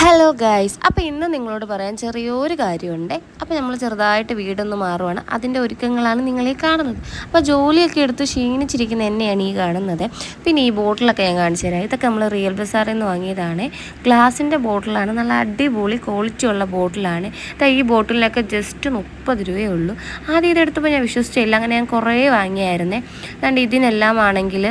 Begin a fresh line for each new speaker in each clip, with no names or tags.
Hello guys, അപ്പോൾ ഇന്ന് നിങ്ങളോട് പറയാൻ ചെറിയൊരു കാര്യമുണ്ട്. അപ്പോൾ നമ്മൾ ചെറുതായിട്ട് വീടൊന്ന് മാറുവാണ്, അതിൻ്റെ ഒരുക്കങ്ങളാണ് നിങ്ങളീ കാണുന്നത്. അപ്പോൾ ജോലിയൊക്കെ എടുത്ത് ക്ഷീണിച്ചിരിക്കുന്ന എന്നെയാണ് ഈ കാണുന്നത്. പിന്നെ ഈ ബോട്ടിലൊക്കെ ഞാൻ കാണിച്ചു തരാം. ഇതൊക്കെ നമ്മൾ റിയൽ ബസാറിൽ നിന്ന് വാങ്ങിയതാണ്. ഗ്ലാസിൻ്റെ ബോട്ടിലാണ്, നല്ല അടിപൊളി ക്വാളിറ്റി ഉള്ള ബോട്ടിലാണ്. ഈ ബോട്ടിലിനൊക്കെ ജസ്റ്റ് 30 രൂപയേ ഉള്ളൂ. ആദ്യം ഇതെടുത്തപ്പോൾ ഞാൻ വിശ്വസിച്ചില്ല, അങ്ങനെ ഞാൻ കുറേ വാങ്ങിയായിരുന്നേ. അതുകൊണ്ട് ഇതിനെല്ലാം ആണെങ്കിൽ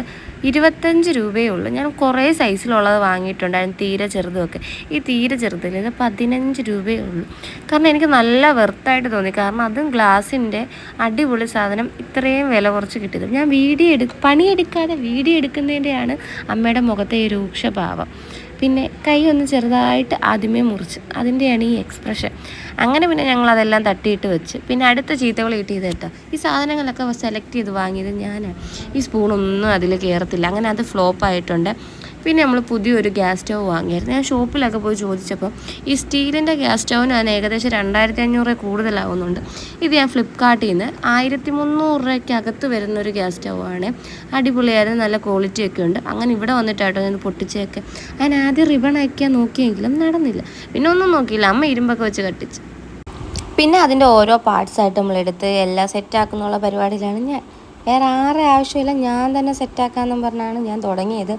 25 രൂപയേ ഉള്ളൂ. ഞാൻ കുറേ സൈസിലുള്ളത് വാങ്ങിയിട്ടുണ്ടായിരുന്നു, തീരെ ചെറുതുമൊക്കെ. ഈ തീരെ ചെറുതിൽ 15 രൂപയേ ഉള്ളൂ. കാരണം എനിക്ക് നല്ല വെർത്തായിട്ട് തോന്നി, കാരണം അതും ഗ്ലാസിൻ്റെ അടിപൊളി സാധനം ഇത്രയും വില കുറച്ച് കിട്ടിയത്. ഞാൻ പണിയെടുക്കാതെ വീഡിയോ എടുക്കുന്നതിൻ്റെയാണ് അമ്മയുടെ മുഖത്തെ ഈ രൂക്ഷഭാവം. പിന്നെ കൈ ഒന്ന് ചെറുതായിട്ട് ആദ്യമേ മുറിച്ച്, അതിൻ്റെയാണ് ഈ എക്സ്പ്രഷൻ. അങ്ങനെ പിന്നെ ഞങ്ങളതെല്ലാം തട്ടിയിട്ട് വെച്ച് പിന്നെ അടുത്ത ചീത്തകൾ കിട്ടിയത് കേട്ടോ. ഈ സാധനങ്ങളൊക്കെ സെലക്ട് ചെയ്ത് വാങ്ങിയത് ഞാനാണ്. ഈ സ്പൂണൊന്നും അതിൽ കയറത്തില്ല, അങ്ങനെ അത് ഫ്ലോപ്പായിട്ടുണ്ട്. പിന്നെ നമ്മൾ പുതിയൊരു ഗ്യാസ് സ്റ്റവ് വാങ്ങിയായിരുന്നു. ഞാൻ ഷോപ്പിലൊക്കെ പോയി ചോദിച്ചപ്പോൾ ഈ സ്റ്റീലിൻ്റെ ഗ്യാസ് സ്റ്റൗവിന് അതിന് ഏകദേശം 2500 കൂടുതലാവുന്നുണ്ട്. ഇത് ഞാൻ ഫ്ലിപ്കാർട്ടിൽ നിന്ന് 1300 രൂപയ്ക്കകത്ത് വരുന്നൊരു ഗ്യാസ് സ്റ്റൗവാണ്. അടിപൊളിയായിരുന്നു, നല്ല ക്വാളിറ്റി ഒക്കെ ഉണ്ട്. അങ്ങനെ ഇവിടെ വന്നിട്ടാട്ടോ ഞാൻ പൊട്ടിച്ചേക്കെ. ഞാൻ ആദ്യം റിബൺ അയക്കാൻ നോക്കിയെങ്കിലും നടന്നില്ല. പിന്നെ ഒന്നും നോക്കിയില്ല, അമ്മ ഇരുമ്പൊക്കെ വെച്ച് കട്ടിച്ച്. പിന്നെ അതിൻ്റെ ഓരോ പാർട്സായിട്ട് നമ്മളെടുത്ത് എല്ലാം സെറ്റാക്കുന്നുള്ള പരിപാടിയിലാണ് ഞാൻ. വേറെ ആരുടെ ആവശ്യമില്ല, ഞാൻ തന്നെ സെറ്റാക്കാമെന്നും പറഞ്ഞാണ് ഞാൻ തുടങ്ങിയത്.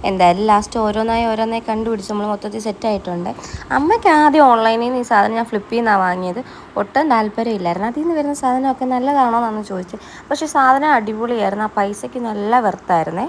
എന്തായാലും ലാസ്റ്റ് ഓരോന്നായി കണ്ടുപിടിച്ച് നമ്മൾ മൊത്തത്തിൽ സെറ്റായിട്ടുണ്ട്. അമ്മയ്ക്ക് ആദ്യം ഓൺലൈനിൽ നിന്ന് ഈ സാധനം ഞാൻ ഫ്ലിപ്പിൽ നിന്നാണ് വാങ്ങിയത്. ഒട്ടും താല്പര്യമില്ലായിരുന്നു. അതിൽ നിന്ന് വരുന്ന സാധനമൊക്കെ നല്ലതാണോ എന്നാണ് ചോദിച്ചത്. പക്ഷേ സാധനം അടിപൊളിയായിരുന്നു, ആ പൈസയ്ക്ക് നല്ല വെർത്തായിരുന്നേ.